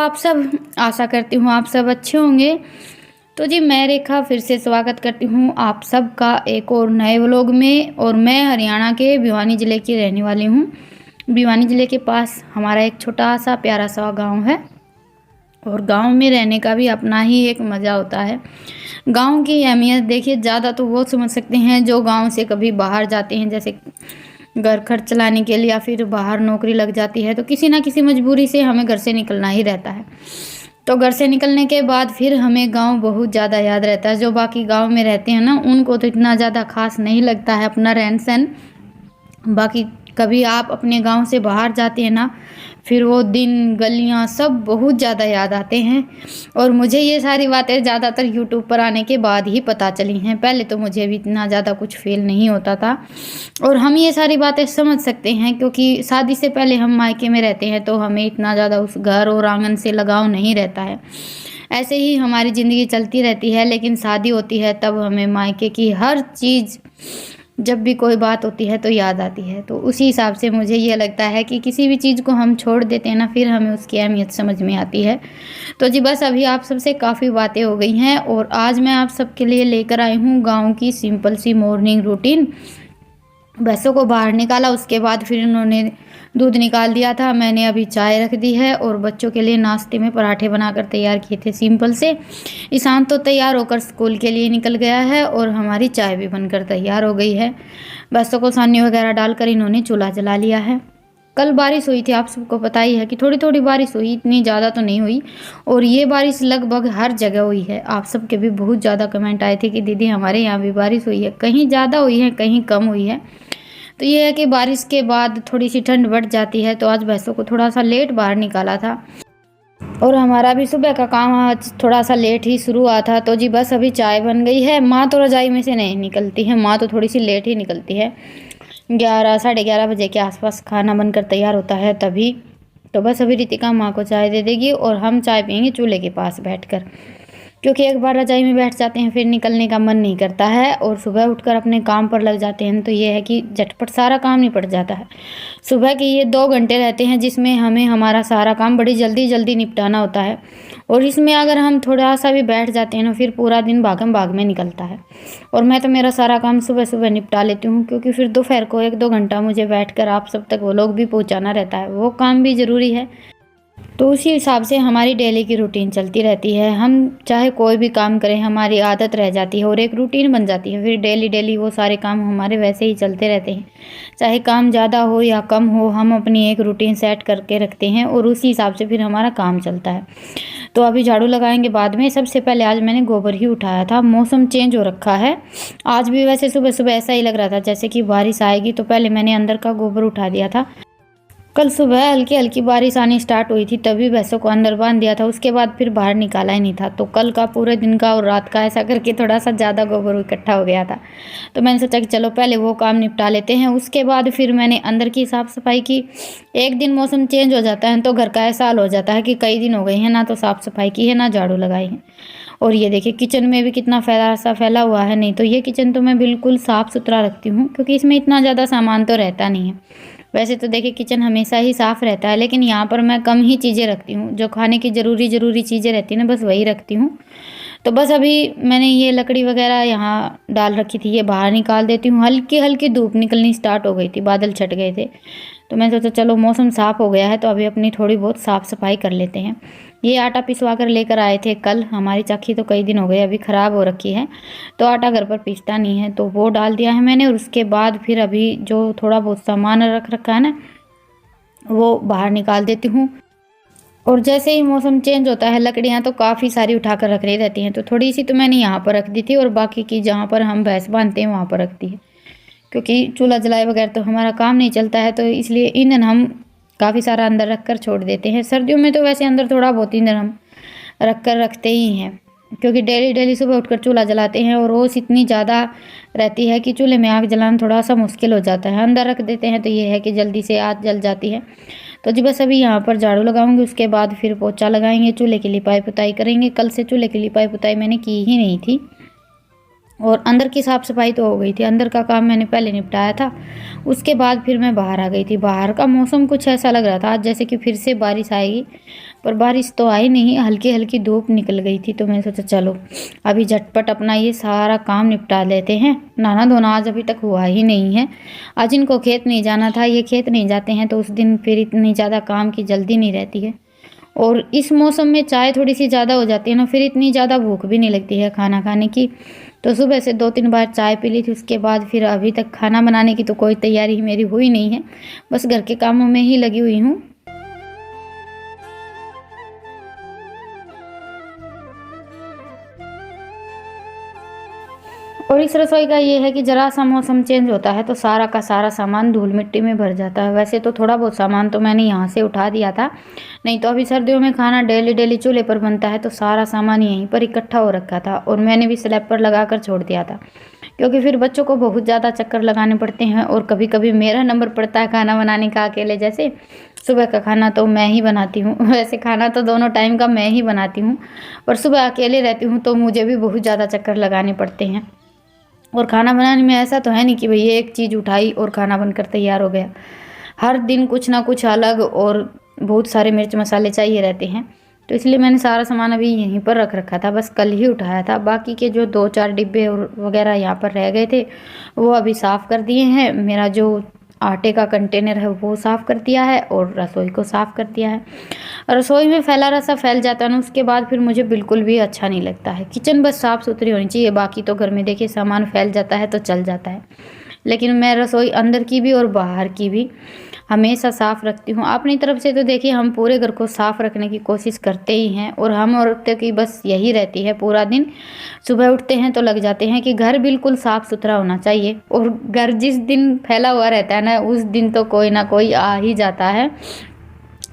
आप सब, आशा करती हूँ आप सब अच्छे होंगे। तो जी मैं रेखा फिर से स्वागत करती हूँ आप सबका एक और नए व्लॉग में। और मैं हरियाणा के भिवानी ज़िले की रहने वाली हूँ। भिवानी ज़िले के पास हमारा एक छोटा सा प्यारा सा गांव है और गांव में रहने का भी अपना ही एक मज़ा होता है। गांव की अहमियत देखिए, ज़्यादा तो वो समझ सकते हैं जो गांव से कभी बाहर जाते हैं, जैसे घर खर्च चलाने के लिए या फिर बाहर नौकरी लग जाती है तो किसी ना किसी मजबूरी से हमें घर से निकलना ही रहता है। तो घर से निकलने के बाद फिर हमें गांव बहुत ज़्यादा याद रहता है। जो बाकी गांव में रहते हैं ना, उनको तो इतना ज़्यादा खास नहीं लगता है अपना रहन सहन। बाकी कभी आप अपने गांव से बाहर जाते हैं ना, फिर वो दिन गलियां सब बहुत ज़्यादा याद आते हैं। और मुझे ये सारी बातें ज़्यादातर यूट्यूब पर आने के बाद ही पता चली हैं। पहले तो मुझे भी इतना ज़्यादा कुछ फील नहीं होता था। और हम ये सारी बातें समझ सकते हैं क्योंकि शादी से पहले हम मायके में रहते हैं तो हमें इतना ज़्यादा उस घर और आंगन से लगाव नहीं रहता है। ऐसे ही हमारी ज़िंदगी चलती रहती है, लेकिन शादी होती है तब हमें मायके की हर चीज़, जब भी कोई बात होती है तो याद आती है। तो उसी हिसाब से मुझे ये लगता है कि किसी भी चीज़ को हम छोड़ देते हैं ना, फिर हमें उसकी अहमियत समझ में आती है। तो जी बस अभी आप सबसे काफ़ी बातें हो गई हैं और आज मैं आप सबके लिए लेकर आई हूँ गांव की सिंपल सी मॉर्निंग रूटीन। भैंसों को बाहर निकाला, उसके बाद फिर उन्होंने दूध निकाल दिया था। मैंने अभी चाय रख दी है और बच्चों के लिए नाश्ते में पराठे बनाकर तैयार किए थे सिंपल से। ईशान तो तैयार होकर स्कूल के लिए निकल गया है और हमारी चाय भी बनकर तैयार हो गई है। भैंसों को सानी वगैरह डालकर इन्होंने चूल्हा जला लिया है। कल बारिश हुई थी, आप सबको पता ही है कि थोड़ी थोड़ी बारिश हुई, इतनी ज़्यादा तो नहीं हुई। और ये बारिश लगभग हर जगह हुई है। आप सबके भी बहुत ज़्यादा कमेंट आए थे कि दीदी हमारे यहाँ भी बारिश हुई है। कहीं ज़्यादा हुई है, कहीं कम हुई है। तो ये है कि बारिश के बाद थोड़ी सी ठंड बढ़ जाती है। तो आज भैंसों को थोड़ा सा लेट बाहर निकाला था और हमारा भी सुबह का काम आज थोड़ा सा लेट ही शुरू हुआ था। तो जी बस अभी चाय बन गई है। माँ तो रजाई में से नहीं निकलती है, माँ तो थोड़ी सी लेट ही निकलती है। 11 साढ़े 11 बजे के आसपास खाना बनकर तैयार होता है तभी। तो बस अभी रितिका माँ को चाय दे देगी और हम चाय पियेंगे चूल्हे के पास बैठकर, क्योंकि एक बार रजाई में बैठ जाते हैं फिर निकलने का मन नहीं करता है। और सुबह उठकर अपने काम पर लग जाते हैं तो ये है कि झटपट सारा काम निपट जाता है। सुबह के ये 2 घंटे रहते हैं जिसमें हमें हमारा सारा काम बड़ी जल्दी जल्दी निपटाना होता है। और इसमें अगर हम थोड़ा सा भी बैठ जाते हैं ना, फिर पूरा दिन भागम भाग में निकलता है। और मैं तो मेरा सारा काम सुबह सुबह निपटा लेती हूँ, क्योंकि फिर दोपहर को 1-2 घंटा मुझे बैठकर आप सब तक वो लोग भी पहुँचाना रहता है, वो काम भी ज़रूरी है। तो उसी हिसाब से हमारी डेली की रूटीन चलती रहती है। हम चाहे कोई भी काम करें, हमारी आदत रह जाती है और एक रूटीन बन जाती है। फिर डेली डेली वो सारे काम हमारे वैसे ही चलते रहते हैं। चाहे काम ज़्यादा हो या कम हो, हम अपनी एक रूटीन सेट करके रखते हैं और उसी हिसाब से फिर हमारा काम चलता है। तो अभी झाड़ू लगाएंगे बाद में। सबसे पहले आज मैंने गोबर ही उठाया था। मौसम चेंज हो रखा है। आज भी वैसे सुबह सुबह ऐसा ही लग रहा था जैसे कि बारिश आएगी, तो पहले मैंने अंदर का गोबर उठा दिया था। कल सुबह हल्की हल्की बारिश आनी स्टार्ट हुई थी, तभी भैंसों को अंदर बांध दिया था। उसके बाद फिर बाहर निकाला ही नहीं था। तो कल का पूरे दिन का और रात का ऐसा करके थोड़ा सा ज़्यादा गोबर इकट्ठा हो गया था। तो मैंने सोचा कि चलो पहले वो काम निपटा लेते हैं, उसके बाद फिर मैंने अंदर की साफ़ सफाई की। एक दिन मौसम चेंज हो जाता है तो घर का ऐसा हाल हो जाता है कि कई दिन हो गए हैं ना तो साफ़ सफाई की है ना झाड़ू लगाई है। और ये देखिए किचन में भी कितना फैला हुआ है। नहीं तो ये किचन तो मैं बिल्कुल साफ़ सुथरा रखती हूँ, क्योंकि इसमें इतना ज़्यादा सामान तो रहता नहीं है। वैसे तो देखिए किचन हमेशा ही साफ़ रहता है, लेकिन यहाँ पर मैं कम ही चीज़ें रखती हूँ। जो खाने की ज़रूरी चीज़ें रहती हैं ना, बस वही रखती हूँ। तो बस अभी मैंने ये लकड़ी वगैरह यहाँ डाल रखी थी, ये बाहर निकाल देती हूँ। हल्की हल्की धूप निकलनी स्टार्ट हो गई थी, बादल छट गए थे। तो मैं सोचा चलो मौसम साफ़ हो गया है तो अभी अपनी थोड़ी बहुत साफ़ सफाई कर लेते हैं। ये आटा पिसवा कर लेकर आए थे कल। हमारी चक्की तो कई दिन हो गए अभी ख़राब हो रखी है, तो आटा घर पर पीसता नहीं है, तो वो डाल दिया है मैंने। और उसके बाद फिर अभी जो थोड़ा बहुत सामान रख रखा है ना, वो बाहर निकाल देती हूँ। और जैसे ही मौसम चेंज होता है, लकड़ियाँ तो काफ़ी सारी उठाकर रख रही रहती हैं। तो थोड़ी सी तो मैंने यहाँ पर रख दी थी और बाकी की जहाँ पर हम भैंस बांधते हैं वहाँ पर रख दी है, क्योंकि चूल्हा जलाए बगैर तो हमारा काम नहीं चलता है। तो इसलिए ईंधन हम काफ़ी सारा अंदर रख कर छोड़ देते हैं। सर्दियों में तो वैसे अंदर थोड़ा बहुत ईंधन हम रख कर रखते ही हैं, क्योंकि डेली डेली सुबह उठकर चूल्हा जलाते हैं और रोज़ इतनी ज़्यादा रहती है कि चूल्हे में आग जलाना थोड़ा सा मुश्किल हो जाता है। अंदर रख देते हैं तो ये है कि जल्दी से आग जल जाती है। तो जी बस अभी यहाँ पर झाड़ू लगाऊंगी, उसके बाद फिर पोछा लगाएंगे, चूल्हे की लिपाई पुताई करेंगे। कल से चूल्हे की लिपाई पुताई मैंने की ही नहीं थी। और अंदर की साफ़ सफाई तो हो गई थी, अंदर का काम मैंने पहले निपटाया था। उसके बाद फिर मैं बाहर आ गई थी। बाहर का मौसम कुछ ऐसा लग रहा था आज जैसे कि फिर से बारिश आएगी। पर बारिश तो आई नहीं, हल्की हल्की धूप निकल गई थी। तो मैंने सोचा चलो अभी झटपट अपना ये सारा काम निपटा लेते हैं। नहाना धोना आज अभी तक हुआ ही नहीं है। आज इनको खेत नहीं जाना था, ये खेत नहीं जाते हैं तो उस दिन फिर इतनी ज़्यादा काम की जल्दी नहीं रहती है। और इस मौसम में चाय थोड़ी सी ज़्यादा हो जाती है ना, फिर इतनी ज़्यादा भूख भी नहीं लगती है खाना खाने की। तो सुबह से 2-3 बार चाय पी ली थी, उसके बाद फिर अभी तक खाना बनाने की तो कोई तैयारी मेरी हुई नहीं है, बस घर के कामों में ही लगी हुई हूँ। और इस रसोई का ये है कि ज़रा सा मौसम चेंज होता है तो सारा का सारा सामान धूल मिट्टी में भर जाता है। वैसे तो थोड़ा बहुत सामान तो मैंने यहाँ से उठा दिया था, नहीं तो अभी सर्दियों में खाना डेली डेली चूल्हे पर बनता है तो सारा सामान यहीं पर इकट्ठा हो रखा था। और मैंने भी स्लैब पर लगा कर छोड़ दिया था, क्योंकि फिर बच्चों को बहुत ज़्यादा चक्कर लगाने पड़ते हैं और कभी कभी मेरा नंबर पड़ता है खाना बनाने का अकेले। जैसे सुबह का खाना तो मैं ही बनाती हूँ, वैसे खाना तो दोनों टाइम का मैं ही बनाती हूँ, पर सुबह अकेले रहती हूँ तो मुझे भी बहुत ज़्यादा चक्कर लगाने पड़ते हैं। और खाना बनाने में ऐसा तो है नहीं कि भई एक चीज़ उठाई और खाना बनकर तैयार हो गया। हर दिन कुछ ना कुछ अलग और बहुत सारे मिर्च मसाले चाहिए रहते हैं। तो इसलिए मैंने सारा सामान अभी यहीं पर रख रखा था, बस कल ही उठाया था। बाकी के जो 2-4 डिब्बे और वगैरह यहाँ पर रह गए थे वो अभी साफ़ कर दिए हैं। मेरा जो आटे का कंटेनर है वो साफ़ कर दिया है और रसोई को साफ़ कर दिया है। रसोई में फैला रसा फैल जाता है ना, उसके बाद फिर मुझे बिल्कुल भी अच्छा नहीं लगता है। किचन बस साफ़ सुथरी होनी चाहिए, बाकी तो घर में देखिए सामान फैल जाता है तो चल जाता है, लेकिन मैं रसोई अंदर की भी और बाहर की भी हमेशा साफ़ रखती हूँ। अपनी तरफ से तो देखिए हम पूरे घर को साफ़ रखने की कोशिश करते ही हैं, और हम औरतों की बस यही रहती है पूरा दिन। सुबह उठते हैं तो लग जाते हैं कि घर बिल्कुल साफ़ सुथरा होना चाहिए, और घर जिस दिन फैला हुआ रहता है ना, उस दिन तो कोई ना कोई आ ही जाता है।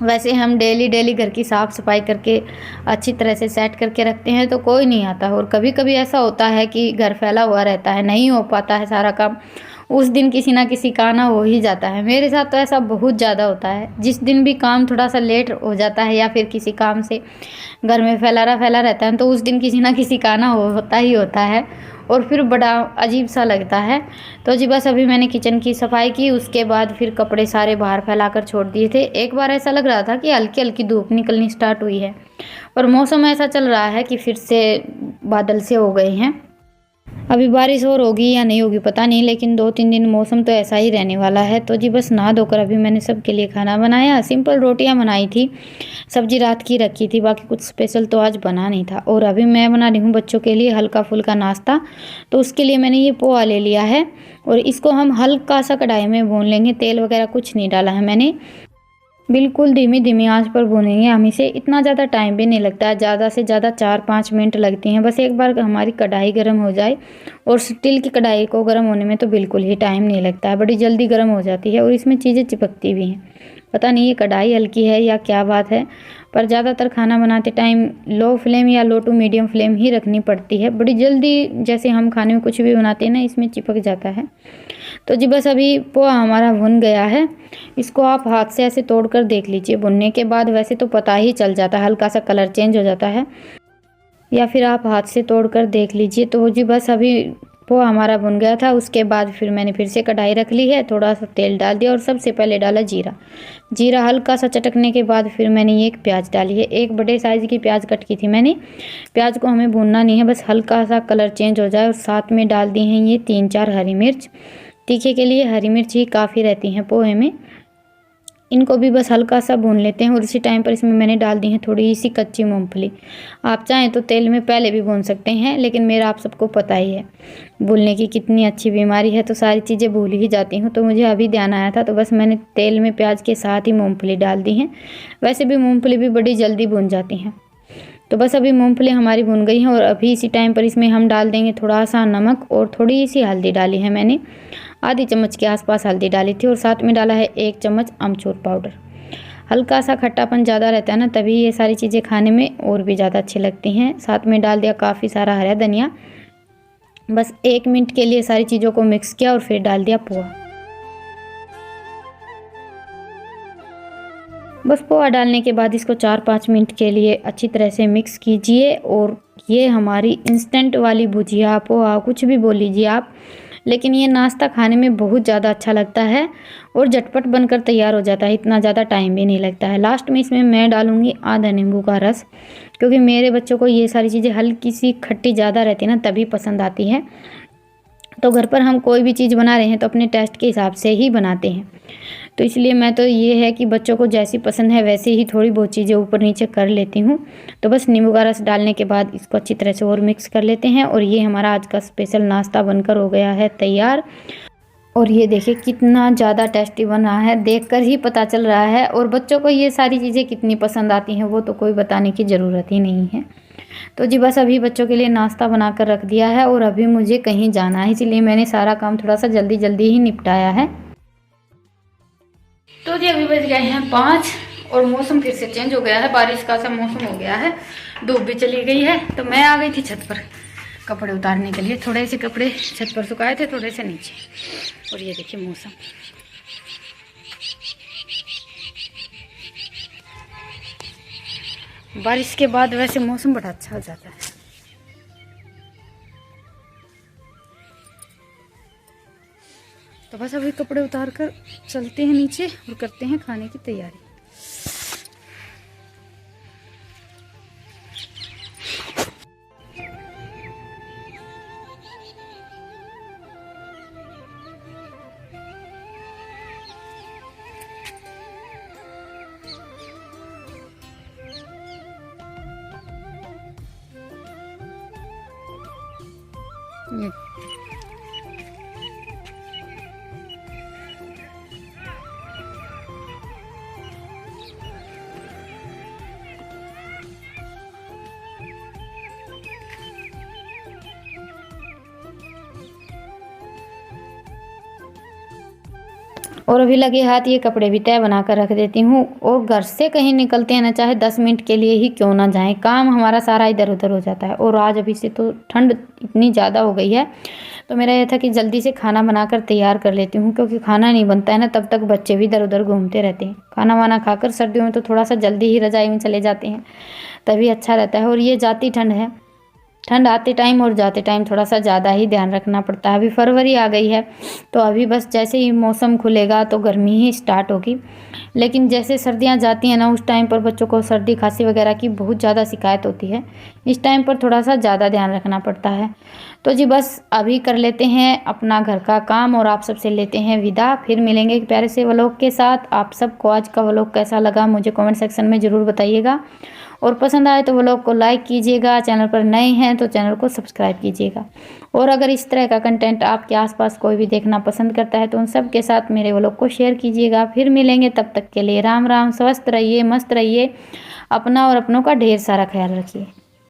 वैसे हम डेली डेली घर की साफ़ सफाई करके अच्छी तरह से सेट करके रखते हैं तो कोई नहीं आता। और कभी कभी ऐसा होता है कि घर फैला हुआ रहता है, नहीं हो पाता है सारा काम, उस दिन किसी ना किसी का आना हो ही जाता है। मेरे साथ तो ऐसा बहुत ज़्यादा होता है। जिस दिन भी काम थोड़ा सा लेट हो जाता है या फिर किसी काम से घर में फैला रहता है तो उस दिन किसी ना किसी का आना होता ही होता है, और फिर बड़ा अजीब सा लगता है। तो जी बस अभी मैंने किचन की सफाई की, उसके बाद फिर कपड़े सारे बाहर फैलाकर छोड़ दिए थे। एक बार ऐसा लग रहा था कि हल्की हल्की धूप निकलनी स्टार्ट हुई है, पर मौसम ऐसा चल रहा है कि फिर से बादल से हो गए हैं। अभी बारिश और होगी या नहीं होगी पता नहीं, लेकिन 2-3 दिन मौसम तो ऐसा ही रहने वाला है। तो जी बस नहा धोकर अभी मैंने सबके लिए खाना बनाया। सिंपल रोटियां बनाई थी, सब्जी रात की रखी थी, बाकी कुछ स्पेशल तो आज बना नहीं था। और अभी मैं बना रही हूँ बच्चों के लिए हल्का फुल्का नाश्ता। तो उसके लिए मैंने ये पोहा ले लिया है और इसको हम हल्का सा कढ़ाई में भून लेंगे। तेल वगैरह कुछ नहीं डाला है मैंने, बिल्कुल धीमी धीमी आंच पर भूनेंगे हम इसे। इतना ज़्यादा टाइम भी नहीं लगता है, ज़्यादा से ज़्यादा 4-5 मिनट लगती हैं। बस एक बार हमारी कढ़ाई गर्म हो जाए, और स्टील की कढ़ाई को गर्म होने में तो बिल्कुल ही टाइम नहीं लगता है, बड़ी जल्दी गर्म हो जाती है और इसमें चीज़ें चिपकती भी हैं। पता नहीं ये कढ़ाई हल्की है या क्या बात है, पर ज़्यादातर खाना बनाते टाइम लो फ्लेम या लो टू मीडियम फ्लेम ही रखनी पड़ती है। बड़ी जल्दी जैसे हम खाने में कुछ भी बनाते हैं ना, इसमें चिपक जाता है। तो जी बस अभी पोहा हमारा भुन गया है। इसको आप हाथ से ऐसे तोड़कर देख लीजिए। भुनने के बाद वैसे तो पता ही चल जाता है, हल्का सा कलर चेंज हो जाता है, या फिर आप हाथ से तोड़कर देख लीजिए। तो जी बस अभी पोहा हमारा भुन गया था। उसके बाद फिर मैंने फिर से कढ़ाई रख ली है, थोड़ा सा तेल डाल दिया और सबसे पहले डाला जीरा। जीरा हल्का सा चटकने के बाद फिर मैंने ये एक प्याज डाली है। एक बड़े साइज़ की प्याज कट की थी मैंने। प्याज को हमें भूनना नहीं है, बस हल्का सा कलर चेंज हो जाए। और साथ में डाल दी हैं ये 3-4 हरी मिर्च। तीखे के लिए हरी मिर्च ही काफ़ी रहती हैं पोहे में। इनको भी बस हल्का सा भून लेते हैं, और इसी टाइम पर इसमें मैंने डाल दी है थोड़ी सी कच्ची मूंगफली। आप चाहें तो तेल में पहले भी भून सकते हैं, लेकिन मेरा आप सबको पता ही है भूलने की कितनी अच्छी बीमारी है, तो सारी चीज़ें भूल ही जाती हूँ। तो मुझे अभी ध्यान आया था, तो बस मैंने तेल में प्याज के साथ ही मूँगफली डाल दी है। वैसे भी मूँगफली भी बड़ी जल्दी भून जाती हैं। तो बस अभी मूंगफली हमारी भुन गई हैं, और अभी इसी टाइम पर इसमें हम डाल देंगे थोड़ा सा नमक, और थोड़ी सी हल्दी डाली है मैंने। आधी चम्मच के आसपास हल्दी डाली थी, और साथ में डाला है 1 चम्मच अमचूर पाउडर। हल्का सा खट्टापन ज़्यादा रहता है ना, तभी ये सारी चीज़ें खाने में और भी ज़्यादा अच्छी लगती हैं। साथ में डाल दिया काफ़ी सारा हरा धनिया। बस 1 मिनट के लिए सारी चीज़ों को मिक्स किया और फिर डाल दिया पोहा। बस पोहा डालने के बाद इसको 4-5 मिनट के लिए अच्छी तरह से मिक्स कीजिए। और ये हमारी इंस्टेंट वाली भुजिया, पोहा, कुछ भी बोल लीजिए आप, लेकिन ये नाश्ता खाने में बहुत ज़्यादा अच्छा लगता है और झटपट बनकर तैयार हो जाता है, इतना ज़्यादा टाइम भी नहीं लगता है। लास्ट में इसमें मैं डालूँगी आधा नींबू का रस, क्योंकि मेरे बच्चों को ये सारी चीज़ें हल्की सी खट्टी ज़्यादा रहती है ना, तभी पसंद आती है। तो घर पर हम कोई भी चीज़ बना रहे हैं तो अपने टेस्ट के हिसाब से ही बनाते हैं, तो इसलिए मैं तो ये है कि बच्चों को जैसी पसंद है वैसे ही थोड़ी बहुत चीज़ें ऊपर नीचे कर लेती हूँ। तो बस नींबू का रस डालने के बाद इसको अच्छी तरह से और मिक्स कर लेते हैं और ये हमारा आज का स्पेशल नाश्ता बनकर हो गया है तैयार। और ये देखिए कितना ज़्यादा टेस्टी बन रहा है, देखकर ही पता चल रहा है। और बच्चों को ये सारी चीज़ें कितनी पसंद आती हैं वो तो कोई बताने की ज़रूरत ही नहीं है। तो जी बस अभी बच्चों के लिए नाश्ता बनाकर रख दिया है और अभी मुझे कहीं जाना है, इसीलिए मैंने सारा काम थोड़ा सा जल्दी जल्दी ही निपटाया है। तो जी अभी बज गए हैं 5 और मौसम फिर से चेंज हो गया है, बारिश का सा मौसम हो गया है, धूप भी चली गई है। तो मैं आ गई थी छत पर कपड़े उतारने के लिए, थोड़े से कपड़े छत पर सुखाए थे, थोड़े से नीचे। और ये देखिए मौसम, बारिश के बाद वैसे मौसम बड़ा अच्छा हो जाता है। तो बस अभी कपड़े उतार कर चलते हैं नीचे और करते हैं खाने की तैयारी। और अभी लगे हाथ ये कपड़े भी तय बना कर रख देती हूँ। और घर से कहीं निकलते हैं ना, चाहे 10 मिनट के लिए ही क्यों ना जाएं, काम हमारा सारा इधर उधर हो जाता है। और आज अभी से तो ठंड इतनी ज़्यादा हो गई है, तो मेरा यह था कि जल्दी से खाना बनाकर तैयार कर लेती हूँ, क्योंकि खाना नहीं बनता है ना तब तक बच्चे भी इधर उधर घूमते रहते हैं। खाना वाना खाकर सर्दियों में तो थोड़ा सा जल्दी ही रजाई में चले जाते हैं, तभी अच्छा रहता है। और ये जाती ठंड है, ठंड आते टाइम और जाते टाइम थोड़ा सा ज़्यादा ही ध्यान रखना पड़ता है। अभी फरवरी आ गई है, तो अभी बस जैसे ही मौसम खुलेगा तो गर्मी ही स्टार्ट होगी। लेकिन जैसे सर्दियां जाती हैं ना, उस टाइम पर बच्चों को सर्दी खांसी वगैरह की बहुत ज़्यादा शिकायत होती है, इस टाइम पर थोड़ा सा ज़्यादा ध्यान रखना पड़ता है। तो जी बस अभी कर लेते हैं अपना घर का काम और आप सबसे लेते हैं विदा। फिर मिलेंगे एक प्यारे से व्लॉग के साथ। आप सबको आज का व्लॉग कैसा लगा मुझे कमेंट सेक्शन में ज़रूर बताइएगा, और पसंद आए तो व्लॉग को लाइक कीजिएगा, चैनल पर नए हैं तो चैनल को सब्सक्राइब कीजिएगा। और अगर इस तरह का कंटेंट आपके आसपास कोई भी देखना पसंद करता है तो उन सब के साथ मेरे व्लॉग को शेयर कीजिएगा। फिर मिलेंगे, तब तक के लिए राम राम, स्वस्थ रहिए, मस्त रहिए, अपना और अपनों का ढेर सारा ख्याल रखिए।